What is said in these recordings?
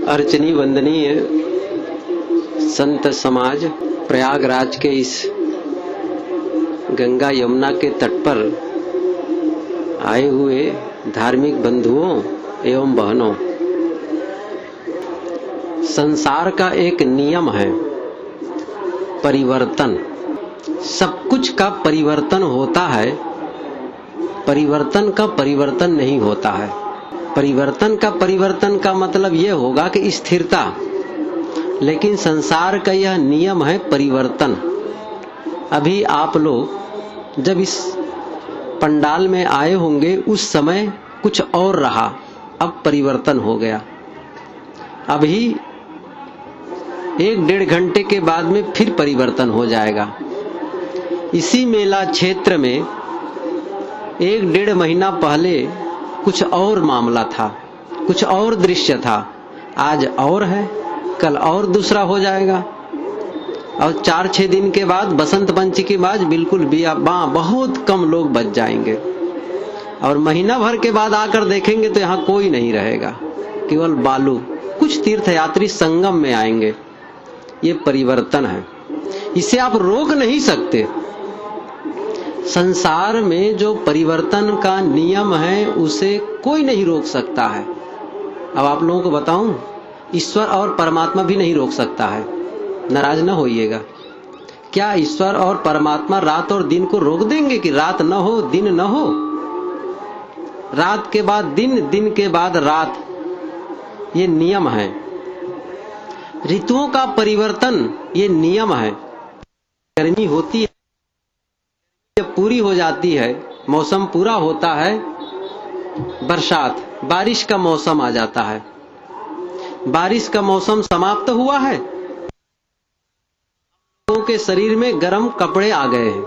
अर्चनी वंदनीय संत समाज, प्रयागराज के इस गंगा यमुना के तट पर आए हुए धार्मिक बंधुओं एवं बहनों, संसार का एक नियम है परिवर्तन। सब कुछ का परिवर्तन होता है, परिवर्तन का परिवर्तन नहीं होता है। परिवर्तन का मतलब यह होगा कि स्थिरता, लेकिन संसार का यह नियम है परिवर्तन। अभी आप लोग जब इस पंडाल में आए होंगे उस समय कुछ और रहा, अब परिवर्तन हो गया। अभी 1-1.5 घंटे के बाद में फिर परिवर्तन हो जाएगा। इसी मेला क्षेत्र में 1-1.5 महीना पहले कुछ और मामला था, कुछ और दृश्य था। आज और है, कल और दूसरा हो जाएगा। और 4-6 दिन के बाद बसंत पंचमी के बाद बिल्कुल बहुत कम लोग बच जाएंगे। और महीना भर के बाद आकर देखेंगे तो यहाँ कोई नहीं रहेगा, केवल बालू। कुछ तीर्थयात्री संगम में आएंगे। ये परिवर्तन है, इसे आप रोक नहीं सकते। संसार में जो परिवर्तन का नियम है उसे कोई नहीं रोक सकता है। अब आप लोगों को बताऊं, ईश्वर और परमात्मा भी नहीं रोक सकता है। नाराज न होइएगा। क्या ईश्वर और परमात्मा रात और दिन को रोक देंगे कि रात न हो दिन न हो? रात के बाद दिन, दिन के बाद रात, ये नियम है। ऋतुओं का परिवर्तन ये नियम है। गर्मी होती है, जब पूरी हो जाती है, मौसम पूरा होता है, बरसात, बारिश का मौसम आ जाता है। बारिश का मौसम समाप्त हुआ है, लोगों के शरीर में गर्म कपड़े आ गए हैं।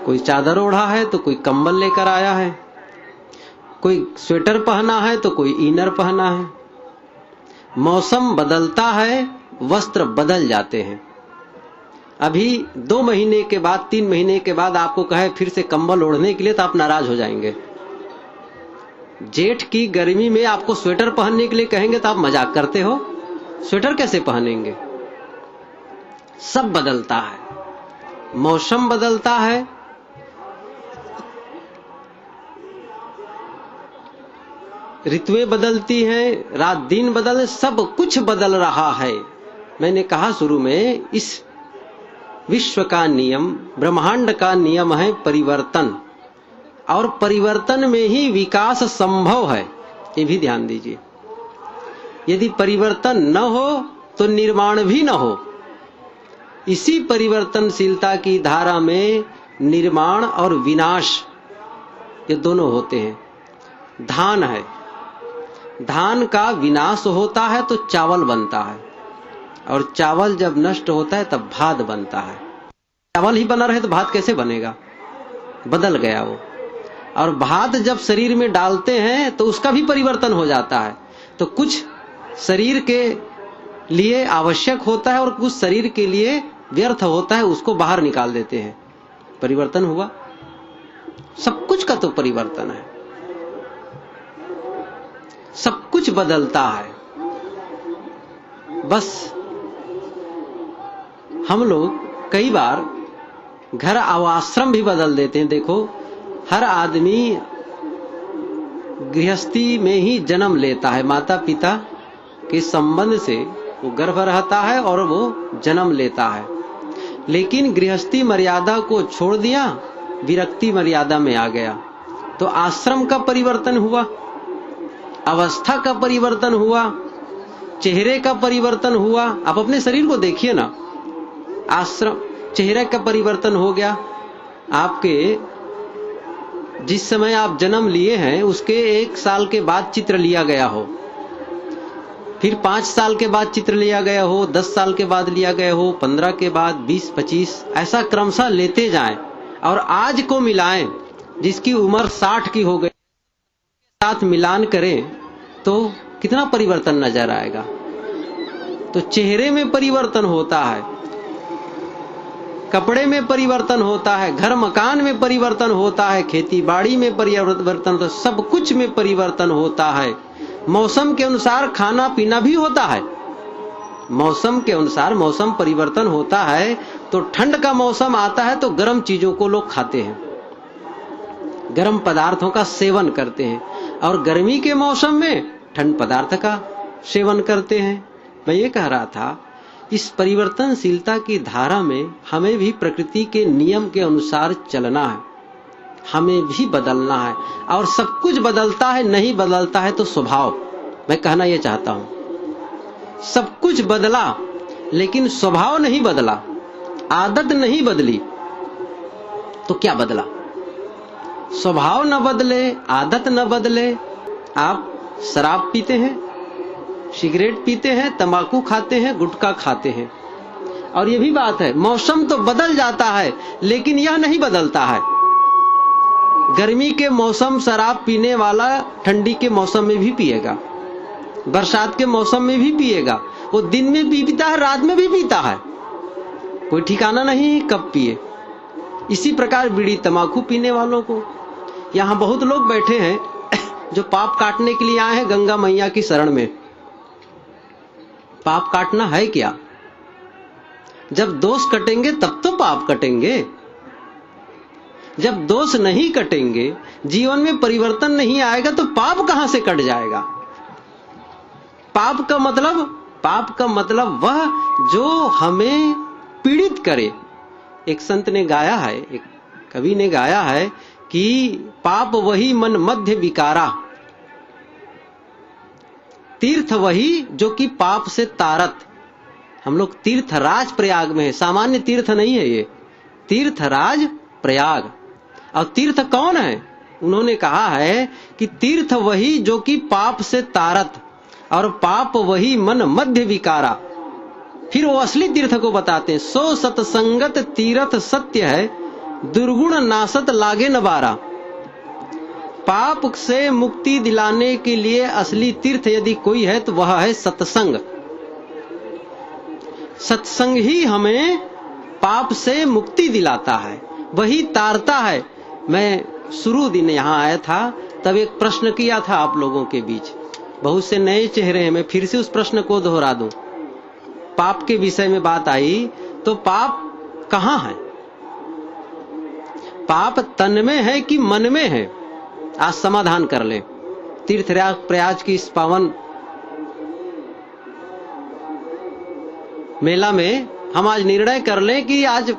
कोई चादर ओढ़ा है तो कोई कंबल लेकर आया है, कोई स्वेटर पहना है तो कोई इनर पहना है। मौसम बदलता है, वस्त्र बदल जाते हैं। अभी 2 महीने के बाद, 3 महीने के बाद आपको कहे फिर से कंबल ओढ़ने के लिए तो आप नाराज हो जाएंगे। जेठ की गर्मी में आपको स्वेटर पहनने के लिए कहेंगे तो आप मजाक करते हो। स्वेटर कैसे पहनेंगे? सब बदलता है, मौसम बदलता है, ऋतुएं बदलती हैं, रात दिन बदल, सब कुछ बदल रहा है। मैंने कहा शुरू में, इस विश्व का नियम, ब्रह्मांड का नियम है परिवर्तन, और परिवर्तन में ही विकास संभव है। ये भी ध्यान दीजिए। यदि परिवर्तन न हो तो निर्माण भी न हो। इसी परिवर्तनशीलता की धारा में निर्माण और विनाश ये दोनों होते हैं। धान है, धान का विनाश होता है तो चावल बनता है, और चावल जब नष्ट होता है तब भात बनता है। चावल ही बना रहे तो भात कैसे बनेगा? बदल गया वो। और भात जब शरीर में डालते हैं तो उसका भी परिवर्तन हो जाता है। तो कुछ शरीर के लिए आवश्यक होता है और कुछ शरीर के लिए व्यर्थ होता है, उसको बाहर निकाल देते हैं। परिवर्तन हुआ। सब कुछ का तो परिवर्तन है, सब कुछ बदलता है। बस हम लोग कई बार घर आवाश्रम भी बदल देते हैं। देखो, हर आदमी गृहस्थी में ही जन्म लेता है, माता पिता के संबंध से वो गर्भ रहता है और वो जन्म लेता है। लेकिन गृहस्थी मर्यादा को छोड़ दिया, विरक्ति मर्यादा में आ गया, तो आश्रम का परिवर्तन हुआ, अवस्था का परिवर्तन हुआ, चेहरे का परिवर्तन हुआ। आप अपने शरीर को देखिए ना, आश्रम चेहरे का परिवर्तन हो गया। आपके जिस समय आप जन्म लिए हैं उसके 1 साल के बाद चित्र लिया गया हो, फिर 5 साल के बाद चित्र लिया गया हो, 10 साल के बाद लिया गया हो, 15 के बाद, 20, 25, ऐसा क्रमशः लेते जाएं और आज को मिलाएं। जिसकी उम्र 60 की हो गई साथ मिलान करें तो कितना परिवर्तन नजर आएगा। तो चेहरे में परिवर्तन होता है, कपड़े में परिवर्तन होता है, घर मकान में परिवर्तन होता है, खेती बाड़ी में परिवर्तन होता है, सब कुछ में परिवर्तन होता है। मौसम के अनुसार खाना पीना भी होता है। मौसम के अनुसार मौसम परिवर्तन होता है, तो ठंड का मौसम आता है तो गर्म चीजों को लोग खाते हैं, गर्म पदार्थों का सेवन करते हैं, और गर्मी के मौसम में ठंड पदार्थ का सेवन करते हैं। मैं ये कह रहा था, इस परिवर्तनशीलता की धारा में हमें भी प्रकृति के नियम के अनुसार चलना है, हमें भी बदलना है। और सब कुछ बदलता है, नहीं बदलता है तो स्वभाव। मैं कहना यह चाहता हूं, सब कुछ बदला लेकिन स्वभाव नहीं बदला, आदत नहीं बदली, तो क्या बदला? स्वभाव न बदले, आदत न बदले, आप शराब पीते हैं, सिगरेट पीते हैं, तंबाकू खाते हैं, गुटखा खाते हैं। और ये भी बात है, मौसम तो बदल जाता है लेकिन यह नहीं बदलता है। गर्मी के मौसम शराब पीने वाला ठंडी के मौसम में भी पिएगा, बरसात के मौसम में भी पिएगा, वो दिन में भी पीता है, रात में भी पीता है, कोई ठिकाना नहीं कब पिए। इसी प्रकार बीड़ी तंबाकू पीने वालों को, यहां बहुत लोग बैठे हैं जो पाप काटने के लिए आए हैं गंगा मैया की शरण में। पाप काटना है क्या? जब दोष कटेंगे तब तो पाप कटेंगे। जब दोष नहीं कटेंगे, जीवन में परिवर्तन नहीं आएगा, तो पाप कहां से कट जाएगा? पाप का मतलब वह जो हमें पीड़ित करे। एक संत ने गाया है, एक कवि ने गाया है कि पाप वही मन मध्य विकारा, तीर्थ वही जो कि पाप से तारत। हम लोग तीर्थराज प्रयाग में है, सामान्य तीर्थ नहीं है ये, तीर्थराज प्रयाग। और तीर्थ कौन है? उन्होंने कहा है कि तीर्थ वही जो कि पाप से तारत, और पाप वही मन मध्य विकारा। फिर वो असली तीर्थ को बताते हैं, सो सतसंगत तीर्थ सत्य है, दुर्गुण नासत लागे न बारा। पाप से मुक्ति दिलाने के लिए असली तीर्थ यदि कोई है तो वह है सत्संग। सत्संग ही हमें पाप से मुक्ति दिलाता है, वही तारता है। मैं शुरू दिन यहां आया था तब एक प्रश्न किया था आप लोगों के बीच, बहुत से नए चेहरे हैं, मैं फिर से उस प्रश्न को दोहरा दूं। पाप के विषय में बात आई तो पाप कहां है? पाप तन में है कि मन में है? आज समाधान कर ले। तीर्थराज प्रयाग की इस पावन मेला में हम आज निर्णय कर लें कि आज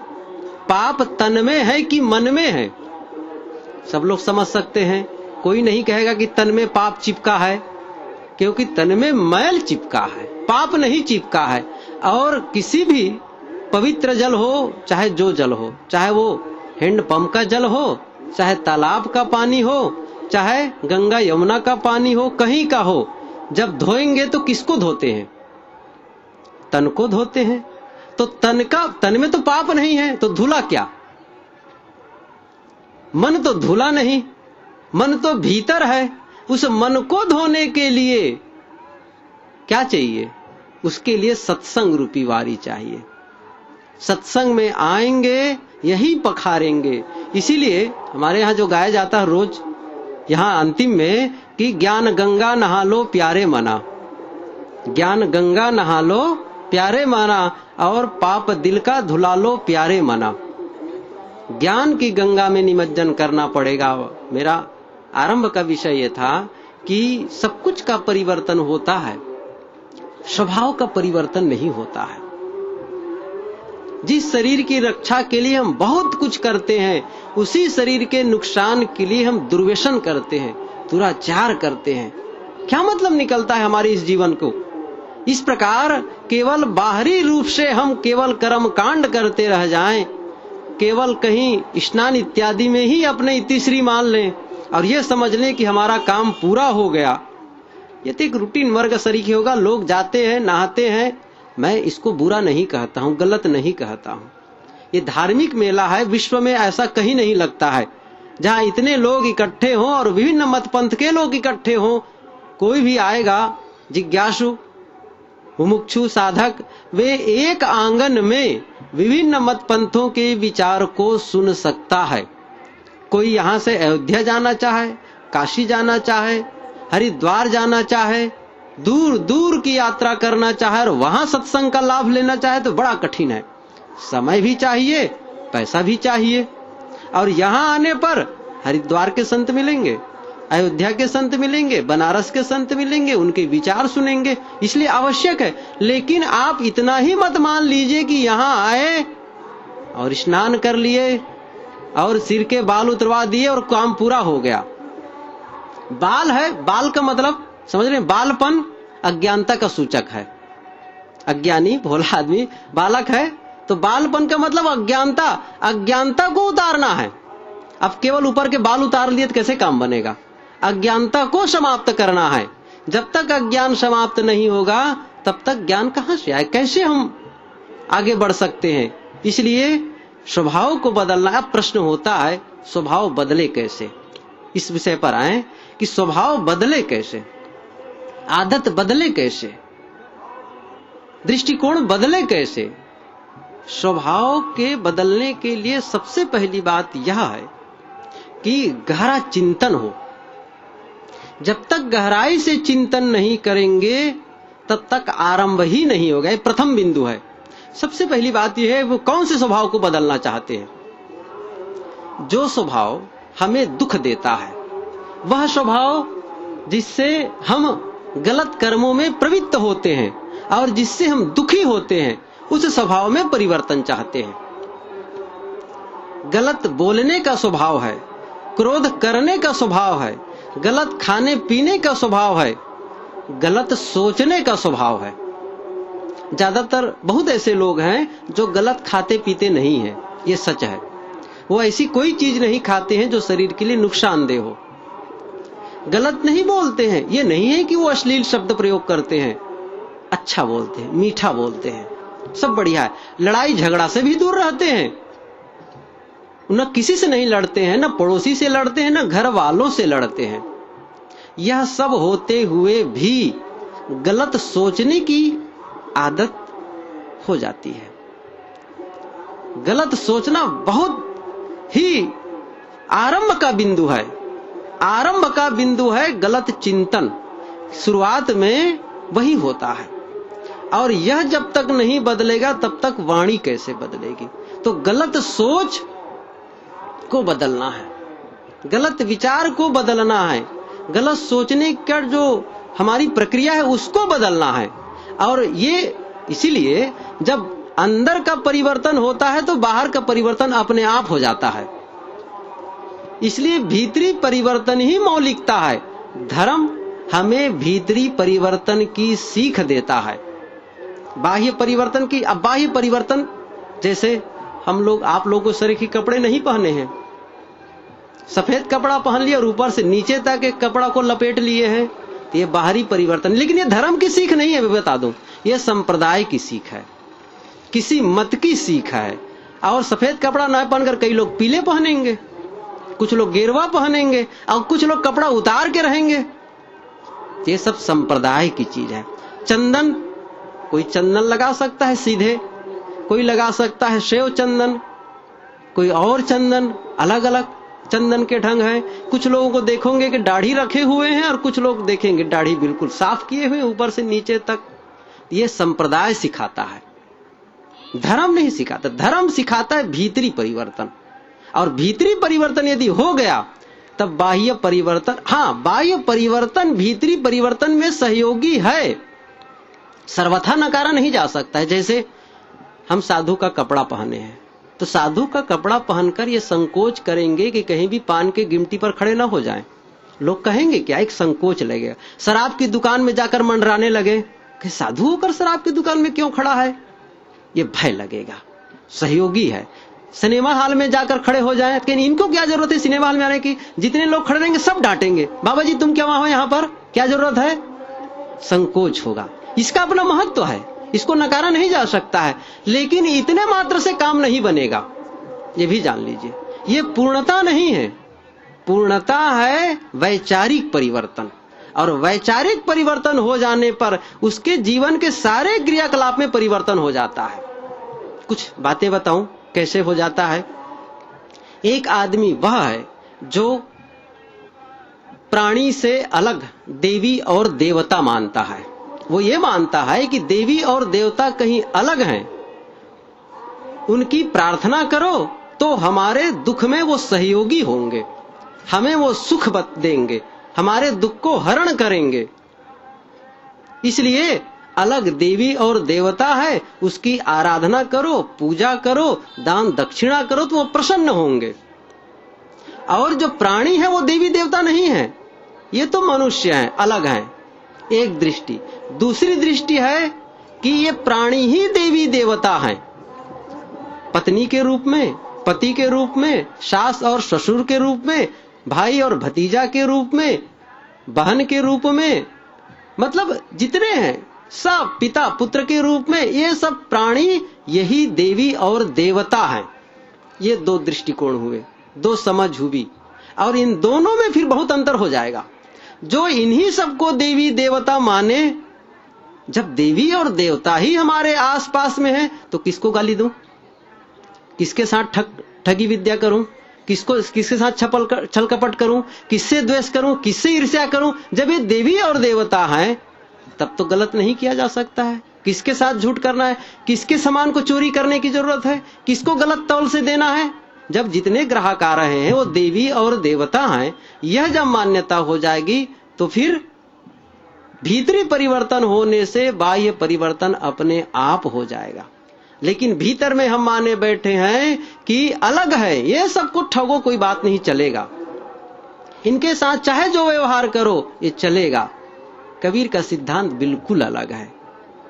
पाप तन में है कि मन में है। सब लोग समझ सकते हैं, कोई नहीं कहेगा कि तन में पाप चिपका है, क्योंकि तन में मैल चिपका है, पाप नहीं चिपका है। और किसी भी पवित्र जल हो, चाहे जो जल हो, चाहे वो हैंडपंप का जल हो, चाहे तालाब का पानी हो, चाहे गंगा यमुना का पानी हो, कहीं का हो, जब धोएंगे तो किसको धोते हैं? तन को धोते हैं। तो तन में तो पाप नहीं है, तो धुला क्या? मन तो धुला नहीं, मन तो भीतर है। उस मन को धोने के लिए क्या चाहिए? उसके लिए सत्संग रूपी वारी चाहिए। सत्संग में आएंगे, यही पखारेंगे। इसीलिए हमारे यहाँ जो गाया जाता है रोज यहाँ अंतिम में कि ज्ञान गंगा नहा लो प्यारे मना, ज्ञान गंगा नहा लो प्यारे मना, और पाप दिल का धुला लो प्यारे मना। ज्ञान की गंगा में निमज्जन करना पड़ेगा। मेरा आरंभ का विषय यह था कि सब कुछ का परिवर्तन होता है, स्वभाव का परिवर्तन नहीं होता है। जिस शरीर की रक्षा के लिए हम बहुत कुछ करते हैं, उसी शरीर के नुकसान के लिए हम दुर्व्यसन करते हैं, दुराचार करते हैं। क्या मतलब निकलता है हमारे इस जीवन को? इस प्रकार केवल बाहरी रूप से हम केवल कर्म कांड करते रह जाएं, केवल कहीं स्नान इत्यादि में ही अपने इतिश्री मान लें और यह समझ लें कि हमारा काम पूरा हो गया। ये तो एक रूटीन वर्ग सरीखी होगा। लोग जाते हैं, नहाते हैं, मैं इसको बुरा नहीं कहता हूं, गलत नहीं कहता हूं। ये धार्मिक मेला है, विश्व में ऐसा कहीं नहीं लगता है जहां इतने लोग इकट्ठे हों और विभिन्न मत पंथ के लोग इकट्ठे हों। कोई भी आएगा जिज्ञासु, मुमुक्षु, साधक, वे एक आंगन में विभिन्न मत पंथों के विचार को सुन सकता है। कोई यहां से अयोध्या जाना चाहे, काशी जाना चाहे, हरिद्वार जाना चाहे, दूर दूर की यात्रा करना चाहे और वहां सत्संग का लाभ लेना चाहे तो बड़ा कठिन है। समय भी चाहिए, पैसा भी चाहिए। और यहां आने पर हरिद्वार के संत मिलेंगे, अयोध्या के संत मिलेंगे, बनारस के संत मिलेंगे, उनके विचार सुनेंगे, इसलिए आवश्यक है। लेकिन आप इतना ही मत मान लीजिए कि यहां आए और स्नान कर लिए और सिर के बाल उतरवा दिए और काम पूरा हो गया। बाल है, बाल का मतलब समझ रहे हैं, बालपन अज्ञानता का सूचक है। अज्ञानी भोला आदमी बालक है, तो बालपन का मतलब अज्ञानता, अज्ञानता को उतारना है। अब केवल ऊपर के बाल उतार लिए तो कैसे काम बनेगा? अज्ञानता को समाप्त करना है। जब तक अज्ञान समाप्त नहीं होगा तब तक ज्ञान कहां से आए, कैसे हम आगे बढ़ सकते हैं? इसलिए स्वभाव को बदलना। अब प्रश्न होता है स्वभाव बदले कैसे? इस विषय पर आए कि स्वभाव बदले कैसे, आदत बदले कैसे, दृष्टिकोण बदले कैसे। स्वभाव के बदलने के लिए सबसे पहली बात यह है कि गहरा चिंतन हो। जब तक गहराई से चिंतन नहीं करेंगे तब तक आरंभ ही नहीं होगा। ये प्रथम बिंदु है। सबसे पहली बात यह है वो कौन से स्वभाव को बदलना चाहते हैं। जो स्वभाव हमें दुख देता है, वह स्वभाव जिससे हम गलत कर्मों में प्रवृत्त होते हैं और जिससे हम दुखी होते हैं, उस स्वभाव में परिवर्तन चाहते हैं। गलत बोलने का स्वभाव है, क्रोध करने का स्वभाव है, गलत खाने पीने का स्वभाव है, गलत सोचने का स्वभाव है। ज्यादातर बहुत ऐसे लोग हैं जो गलत खाते पीते नहीं हैं, ये सच है। वो ऐसी कोई चीज नहीं खाते हैं जो शरीर के लिए नुकसानदेह हो। गलत नहीं बोलते हैं, ये नहीं है कि वो अश्लील शब्द प्रयोग करते हैं, अच्छा बोलते हैं, मीठा बोलते हैं, सब बढ़िया है। लड़ाई झगड़ा से भी दूर रहते हैं, न किसी से नहीं लड़ते हैं, न पड़ोसी से लड़ते हैं, न घर वालों से लड़ते हैं। यह सब होते हुए भी गलत सोचने की आदत हो जाती है। गलत सोचना बहुत ही आरंभ का बिंदु है। आरंभ का बिंदु है गलत चिंतन। शुरुआत में वही होता है और यह जब तक नहीं बदलेगा तब तक वाणी कैसे बदलेगी। तो गलत सोच को बदलना है, गलत विचार को बदलना है, गलत सोचने का जो हमारी प्रक्रिया है उसको बदलना है। और ये इसीलिए जब अंदर का परिवर्तन होता है तो बाहर का परिवर्तन अपने आप हो जाता है। इसलिए भीतरी परिवर्तन ही मौलिकता है। धर्म हमें भीतरी परिवर्तन की सीख देता है, बाह्य परिवर्तन की। अब बाह्य परिवर्तन जैसे हम लोग, आप लोगों को सर के कपड़े नहीं पहने हैं, सफेद कपड़ा पहन लिया और ऊपर से नीचे तक एक कपड़ा को लपेट लिए हैं, तो ये बाहरी परिवर्तन। लेकिन ये धर्म की सीख नहीं है, मैं बता दूं, ये संप्रदाय की सीख है, किसी मत की सीख है। और सफेद कपड़ा न पहनकर कई लोग पीले पहनेंगे, कुछ लोग गेरुआ पहनेंगे और कुछ लोग कपड़ा उतार के रहेंगे। ये सब संप्रदाय की चीज है। चंदन, कोई चंदन लगा सकता है सीधे, कोई लगा सकता है सेव चंदन, कोई और चंदन, अलग अलग चंदन के ढंग हैं। कुछ लोगों को देखोगे कि दाढ़ी रखे हुए हैं और कुछ लोग देखेंगे दाढ़ी बिल्कुल साफ किए हुए ऊपर से नीचे तक। ये संप्रदाय सिखाता है, धर्म नहीं सिखाता। धर्म सिखाता है भीतरी परिवर्तन, और भीतरी परिवर्तन यदि हो गया तब बाह्य परिवर्तन, हाँ बाह्य परिवर्तन भीतरी परिवर्तन में सहयोगी है, सर्वथा नकारा नहीं जा सकता है। जैसे हम साधु का कपड़ा पहने हैं तो साधु का कपड़ा पहनकर ये संकोच करेंगे कि कहीं भी पान के गिमटी पर खड़े ना हो जाएं। लोग कहेंगे क्या, एक संकोच लगेगा। शराब की दुकान में जाकर मंडराने लगे कि साधु होकर शराब की दुकान में क्यों खड़ा है, ये भय लगेगा, सहयोगी है। सिनेमा हॉल में जाकर खड़े हो जाएं, लेकिन इनको क्या जरूरत है सिनेमा हॉल में आने की, जितने लोग खड़े रहेंगे सब डांटेंगे, बाबा जी तुम क्या वहां हो, यहां पर क्या जरूरत है, संकोच होगा। इसका अपना महत्व है, इसको नकारा नहीं जा सकता है। लेकिन इतने मात्र से काम नहीं बनेगा, ये भी जान लीजिए। ये पूर्णता नहीं है, पूर्णता है वैचारिक परिवर्तन। और वैचारिक परिवर्तन हो जाने पर उसके जीवन के सारे क्रियाकलाप में परिवर्तन हो जाता है। कुछ बातें बताऊं कैसे हो जाता है। एक आदमी वह है जो प्राणी से अलग देवी और देवता मानता है, वो ये मानता है कि देवी और देवता कहीं अलग हैं, उनकी प्रार्थना करो तो हमारे दुख में वो सहयोगी होंगे, हमें वो सुख देंगे, हमारे दुख को हरण करेंगे। इसलिए अलग देवी और देवता है, उसकी आराधना करो, पूजा करो, दान दक्षिणा करो तो वो प्रसन्न होंगे। और जो प्राणी है वो देवी देवता नहीं है, ये तो मनुष्य हैं, अलग हैं। एक दृष्टि। दूसरी दृष्टि है कि ये प्राणी ही देवी देवता हैं, पत्नी के रूप में, पति के रूप में, सास और ससुर के रूप में, भाई और भतीजा के रूप में, बहन के रूप में, मतलब जितने हैं सब पिता पुत्र के रूप में, ये सब प्राणी यही देवी और देवता हैं। ये दो दृष्टिकोण हुए, दो समझ हुई, और इन दोनों में फिर बहुत अंतर हो जाएगा। जो इन्हीं सबको देवी देवता माने, जब देवी और देवता ही हमारे आसपास में है तो किसको गाली दूं, किसके साथ ठगी विद्या करूं, किसके साथ छल कपट करूं, किससे द्वेष करूं, किससे ईर्ष्या करूं? जब ये देवी और देवता हैं तब तो गलत नहीं किया जा सकता है। किसके साथ झूठ करना है, किसके सामान को चोरी करने की जरूरत है, किसको गलत तौल से देना है? जब जितने ग्राहक आ रहे हैं वो देवी और देवता हैं, यह जब मान्यता हो जाएगी तो फिर भीतरी परिवर्तन होने से बाह्य परिवर्तन अपने आप हो जाएगा। लेकिन भीतर में हम माने बैठे हैं कि अलग है, ये सबको ठगो कोई बात नहीं चलेगा, इनके साथ चाहे जो व्यवहार करो ये चलेगा। कबीर का सिद्धांत बिल्कुल अलग है।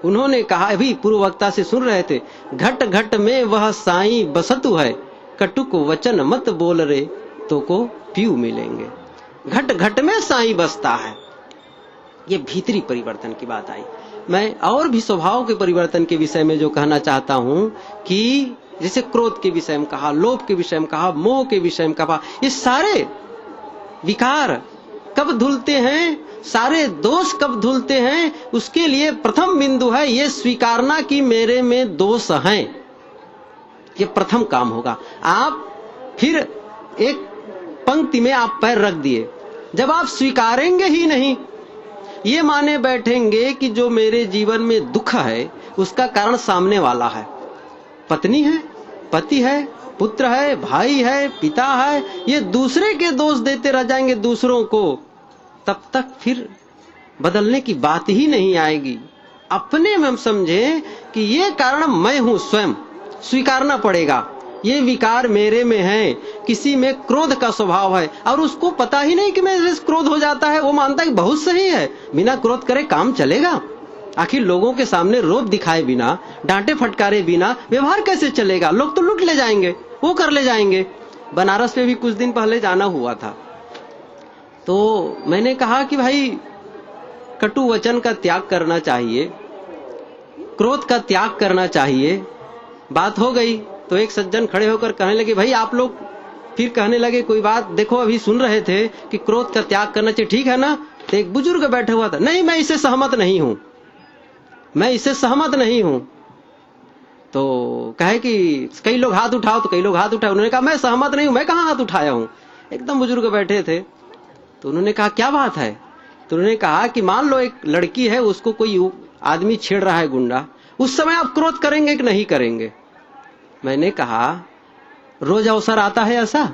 उन्होंने कहा, अभी पूर्व वक्ता से सुन रहे थे, घट घट में वह साईं बसतु है, कटुक वचन मत बोल रे तो को पीऊ मिलेंगे। घट घट में साईं बसता है, ये भीतरी परिवर्तन की बात आई। मैं और भी स्वभाव के परिवर्तन के विषय में जो कहना चाहता हूं कि जैसे क्रोध के विषय में कहा, लोभ के विषय में कहा, मोह के विषय में कहा, ये सारे विकार कब धुलते हैं, सारे दोष कब धुलते हैं, उसके लिए प्रथम बिंदु है ये स्वीकारना कि मेरे में दोष हैं। ये प्रथम काम होगा। आप फिर एक पंक्ति में आप पैर रख दिए, जब आप स्वीकारेंगे ही नहीं, ये माने बैठेंगे कि जो मेरे जीवन में दुख है उसका कारण सामने वाला है, पत्नी है, पति है, पुत्र है, भाई है, पिता है, ये दूसरे के दोष देते रह जाएंगे दूसरों को, तब तक फिर बदलने की बात ही नहीं आएगी। अपने में हम समझें कि ये कारण मैं हूं, स्वयं स्वीकारना पड़ेगा, ये विकार मेरे में है। किसी में क्रोध का स्वभाव है और उसको पता ही नहीं कि मेरे से क्रोध हो जाता है, वो मानता है कि बहुत सही है, बिना क्रोध करे काम चलेगा। आखिर लोगों के सामने रोब दिखाए बिना, डांटे फटकारे बिना व्यवहार कैसे चलेगा? लोग तो लूट ले जाएंगे, वो कर ले जाएंगे। बनारस में भी कुछ दिन पहले जाना हुआ था, तो मैंने कहा कि भाई कटु वचन का त्याग करना चाहिए, क्रोध का त्याग करना चाहिए। बात हो गई तो एक सज्जन खड़े होकर कहने लगे, भाई आप लोग, फिर कहने लगे कोई बात, देखो अभी सुन रहे थे कि क्रोध का त्याग करना चाहिए, ठीक है ना? तो एक बुजुर्ग बैठा हुआ था, नहीं मैं इससे सहमत नहीं हूं, मैं इससे सहमत नहीं हूं। तो कहे कि कई लोग हाथ उठाओ, तो कई लोग हाथ उठाए। उन्होंने कहा मैं सहमत नहीं हूं। मैं कहां हाथ उठाया हूं? एकदम बुजुर्ग बैठे थे। तो उन्होंने कहा क्या बात है? तो उन्होंने कहा कि मान लो एक लड़की है, उसको कोई आदमी छेड़ रहा है, गुंडा, उस समय आप क्रोध करेंगे कि नहीं करेंगे? मैंने कहा रोज अवसर आता है ऐसा?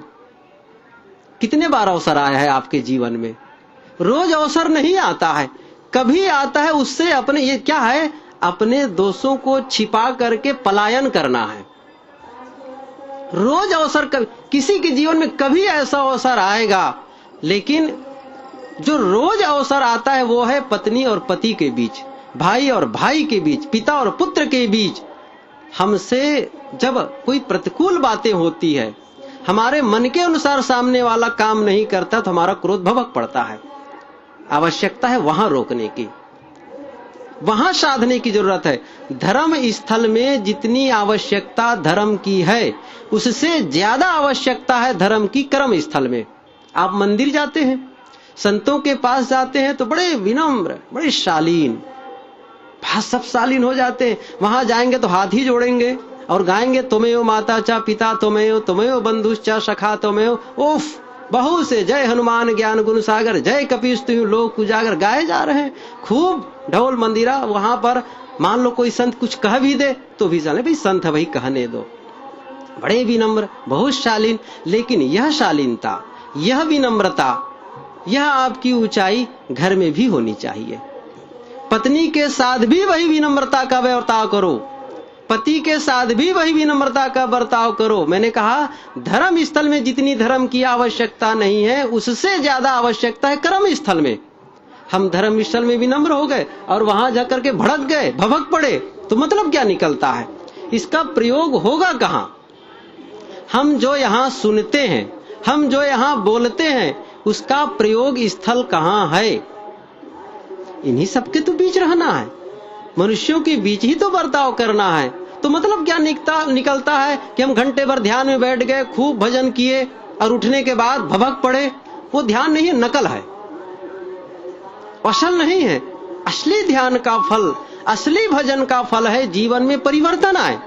कितने बार अवसर आया है आपके जीवन में? रोज अवसर नहीं आता है, कभी आता है, उससे अपने, ये क्या है, अपने दोषों को छिपा करके पलायन करना है। रोज अवसर किसी के जीवन में कभी ऐसा अवसर आएगा, लेकिन जो रोज अवसर आता है वो है पत्नी और पति के बीच, भाई और भाई के बीच, पिता और पुत्र के बीच। हमसे जब कोई प्रतिकूल बातें होती है, हमारे मन के अनुसार सामने वाला काम नहीं करता, तो हमारा क्रोध भभक पड़ता है। आवश्यकता है वहां रोकने की, वहां साधने की जरूरत है। धर्म स्थल में जितनी आवश्यकता धर्म की है, उससे ज्यादा आवश्यकता है धर्म की कर्म स्थल में। आप मंदिर जाते हैं, संतों के पास जाते हैं तो बड़े विनम्र, बड़े शालीन, सब शालीन हो जाते हैं। वहां जाएंगे तो हाथ ही जोड़ेंगे और गाएंगे, तुमेव माता चा पिता तुमेव, तुमेव बंधुश्चा सखा तुमेव। उफ, बहुत से जय हनुमान ज्ञान गुण सागर, जय कपीस तुम लोक उजागर गाए जा रहे हैं। खूब ढोल मंदिरा। वहां पर मान लो कोई संत कुछ कह भी दे तो भी चले, भाई संत है भाई कहने दो। बड़े विनम्र, बहुत शालीन। लेकिन यह शालीनता, यह विनम्रता, यह आपकी ऊंचाई घर में भी होनी चाहिए। पत्नी के साथ भी वही विनम्रता का बर्ताव करो, पति के साथ भी वही विनम्रता का बर्ताव करो। मैंने कहा धर्म स्थल में जितनी धर्म की आवश्यकता नहीं है, उससे ज्यादा आवश्यकता है कर्म स्थल में। हम धर्म स्थल में विनम्र हो गए और वहां जाकर के भड़क गए, भभक पड़े, तो मतलब क्या निकलता है? इसका प्रयोग होगा कहां? हम जो यहां सुनते हैं, हम जो यहां बोलते हैं, उसका प्रयोग स्थल कहां है? इन्हीं सबके तो बीच रहना है, मनुष्यों के बीच ही तो बर्ताव करना है। तो मतलब क्या निकलता है कि हम घंटे भर ध्यान में बैठ गए, खूब भजन किए और उठने के बाद भभक पड़े। वो ध्यान नहीं है, नकल है, असल नहीं है। असली ध्यान का फल, असली भजन का फल है जीवन में परिवर्तन आए,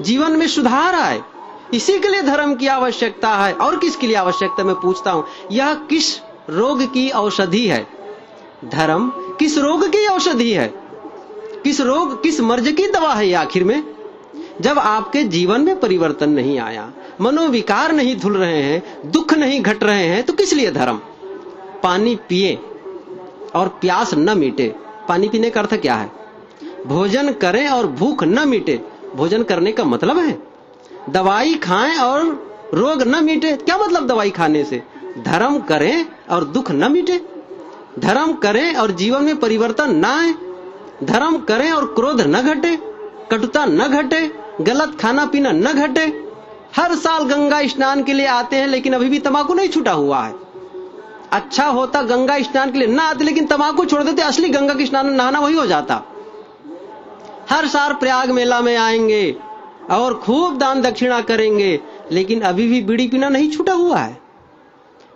जीवन में सुधार आए। इसी के लिए धर्म की आवश्यकता है। और किसके लिए आवश्यकता? मैं पूछता हूं, यह किस रोग की औषधि है? धर्म किस रोग की औषधि है? किस रोग, किस मर्ज की दवा है आखिर में? जब आपके जीवन में परिवर्तन नहीं आया, मनोविकार नहीं धुल रहे हैं, दुख नहीं घट रहे हैं, तो किस लिए धर्म? पानी पिए और प्यास न मिटे। पानी पीने का अर्थ क्या है? भोजन करें और भूख न मिटे। भोजन करने का मतलब है दवाई खाएं और रोग न मिटे। क्या मतलब दवाई खाने से? धर्म करें और दुख न मिटे, धर्म करें और जीवन में परिवर्तन न आए, धर्म करें और क्रोध न घटे, कटुता न घटे, गलत खाना पीना न घटे। हर साल गंगा स्नान के लिए आते हैं लेकिन अभी भी तंबाकू नहीं छूटा हुआ है। अच्छा होता गंगा स्नान के लिए ना आते लेकिन तंबाकू छोड़ देते, असली गंगा के स्नान नहाना वही हो जाता। हर साल प्रयाग मेला में आएंगे और खूब दान दक्षिणा करेंगे, लेकिन अभी भी बीड़ी पीना नहीं छूटा हुआ है।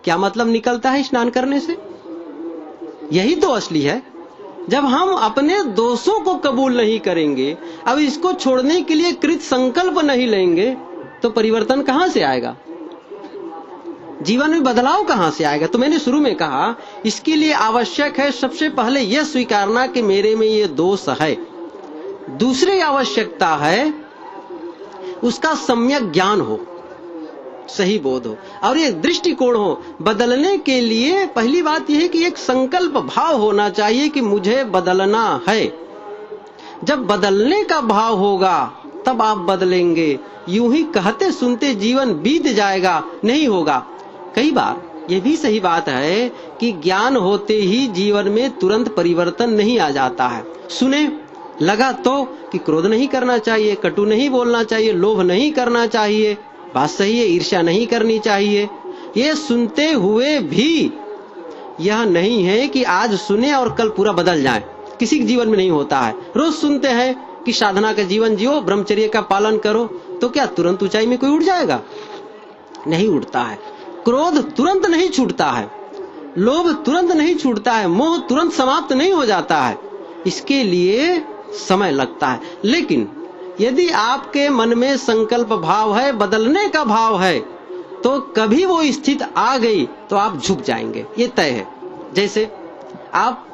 क्या मतलब निकलता है स्नान करने से? यही तो असली है। जब हम अपने दोषों को कबूल नहीं करेंगे, अब इसको छोड़ने के लिए कृत संकल्प नहीं लेंगे, तो परिवर्तन कहां से आएगा? जीवन में बदलाव कहां से आएगा? तो मैंने शुरू में कहा, इसके लिए आवश्यक है सबसे पहले यह स्वीकारना कि मेरे में ये दोष है। दूसरी आवश्यकता है उसका सम्यक ज्ञान हो, सही बोध हो और एक दृष्टिकोण हो। बदलने के लिए पहली बात यह है कि एक संकल्प भाव होना चाहिए कि मुझे बदलना है। जब बदलने का भाव होगा तब आप बदलेंगे। यूं ही कहते सुनते जीवन बीत जाएगा, नहीं होगा। कई बार यह भी सही बात है कि ज्ञान होते ही जीवन में तुरंत परिवर्तन नहीं आ जाता है। सुने लगा तो कि क्रोध नहीं करना चाहिए, कटु नहीं बोलना चाहिए, लोभ नहीं करना चाहिए, बात सही है, ईर्ष्या नहीं करनी चाहिए। ये सुनते हुए भी यह नहीं है कि आज सुने और कल पूरा बदल जाए। किसी के जीवन में नहीं होता है। रोज सुनते हैं कि साधना का जीवन जियो, ब्रह्मचर्य का पालन करो, तो क्या तुरंत ऊंचाई में कोई उठ जाएगा? नहीं उठता है। क्रोध तुरंत नहीं छूटता है, लोभ तुरंत नहीं छूटता है, मोह तुरंत समाप्त नहीं हो जाता है। इसके लिए समय लगता है। लेकिन यदि आपके मन में संकल्प भाव है, बदलने का भाव है, तो कभी वो स्थिति आ गई तो आप झुक जाएंगे, ये तय है। जैसे आप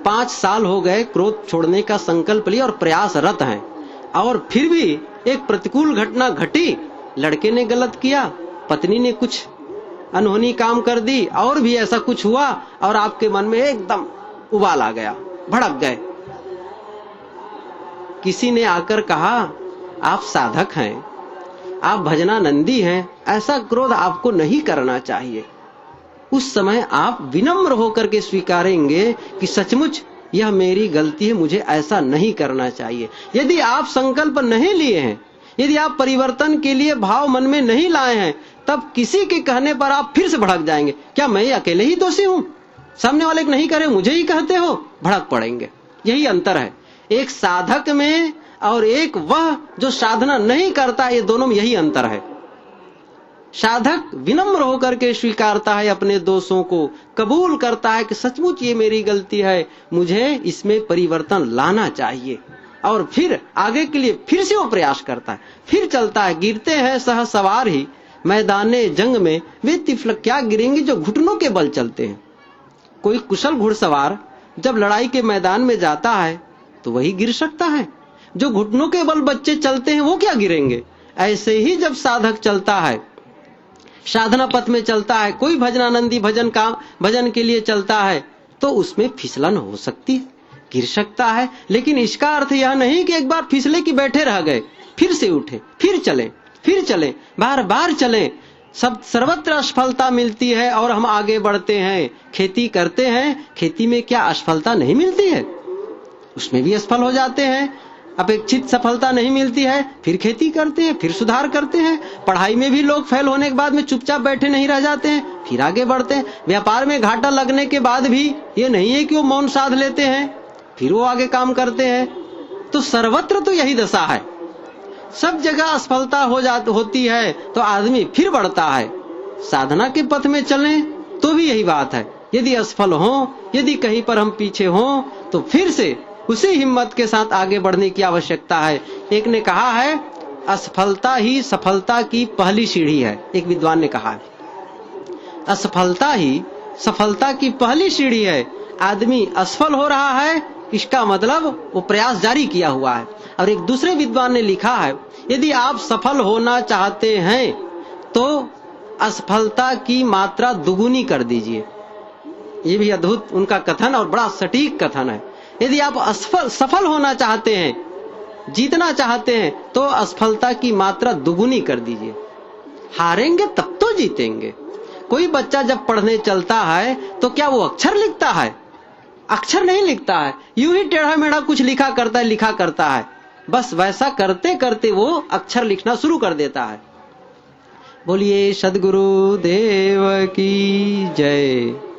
5 साल हो गए क्रोध छोड़ने का संकल्प लिया और प्रयासरत हैं, और फिर भी एक प्रतिकूल घटना घटी, लड़के ने गलत किया, पत्नी ने कुछ अनहोनी काम कर दी, और भी ऐसा कुछ हुआ और आपके मन में एकदम उबाल आ गया, भड़क गए। किसी ने आकर कहा आप साधक हैं, आप भजनानंदी हैं, ऐसा क्रोध आपको नहीं करना चाहिए। उस समय आप विनम्र होकर के स्वीकारेंगे कि सचमुच यह मेरी गलती है, मुझे ऐसा नहीं करना चाहिए। यदि आप संकल्प नहीं लिए हैं, यदि आप परिवर्तन के लिए भाव मन में नहीं लाए हैं, तब किसी के कहने पर आप फिर से भड़क जाएंगे। क्या मैं अकेले ही दोषी हूं? सामने वाले नहीं करे, मुझे ही कहते हो? भड़क पड़ेंगे। यही अंतर है एक साधक में और एक वह जो साधना नहीं करता, ये दोनों में यही अंतर है। साधक विनम्र होकर के स्वीकारता है, अपने दोषों को कबूल करता है कि सचमुच ये मेरी गलती है, मुझे इसमें परिवर्तन लाना चाहिए, और फिर आगे के लिए फिर से वो प्रयास करता है, फिर चलता है। गिरते हैं सह सवार ही, मैदाने जंग में वे तिफल क्या गिरेंगे जो घुटनों के बल चलते हैं। कोई कुशल घुड़सवार जब लड़ाई के मैदान में जाता है तो वही गिर सकता है, जो घुटनों के बल बच्चे चलते हैं वो क्या गिरेंगे। ऐसे ही जब साधक चलता है, साधना पथ में चलता है, कोई भजनानंदी भजन के लिए चलता है, तो उसमें फिसलन हो सकती है, गिर सकता है। लेकिन इसका अर्थ यह नहीं कि एक बार फिसले कि बैठे रह गए, फिर से उठे, फिर चलें, बार बार चलें। सब सर्वत्र असफलता मिलती है और हम आगे बढ़ते हैं। खेती करते हैं, खेती में क्या असफलता नहीं मिलती है? उसमें भी असफल हो जाते हैं। अपेक्षित सफलता नहीं मिलती है, फिर खेती करते हैं, फिर सुधार करते हैं। पढ़ाई में भी लोग फेल होने के बाद में चुपचाप बैठे नहीं रह जाते हैं, फिर आगे बढ़ते हैं। व्यापार में घाटा लगने के बाद भी ये नहीं है कि वो मौन साध लेते हैं, फिर वो आगे काम करते हैं। तो सर्वत्र तो यही दशा है, सब जगह असफलता होती है तो आदमी फिर बढ़ता है। साधना के पथ में चलें तो भी यही बात है। यदि असफल हो, यदि कहीं पर हम पीछे हों, तो फिर से उसी हिम्मत के साथ आगे बढ़ने की आवश्यकता है। एक ने कहा है, असफलता ही सफलता की पहली सीढ़ी है। एक विद्वान ने कहा है, असफलता ही सफलता की पहली सीढ़ी है। आदमी असफल हो रहा है, इसका मतलब वो प्रयास जारी किया हुआ है। और एक दूसरे विद्वान ने लिखा है, यदि आप सफल होना चाहते हैं तो असफलता की मात्रा दुगुनी कर दीजिए। ये भी अद्भुत उनका कथन और बड़ा सटीक कथन है। यदि आप सफल होना चाहते हैं, जीतना चाहते हैं, तो असफलता की मात्रा दुगुनी कर दीजिए। हारेंगे तब तो जीतेंगे। कोई बच्चा जब पढ़ने चलता है तो क्या वो अक्षर लिखता है? अक्षर नहीं लिखता है, यूं ही टेढ़ा मेढ़ा कुछ लिखा करता है। बस वैसा करते करते वो अक्षर लिखना शुरू कर देता है। बोलिए सद्गुरु देव की जय।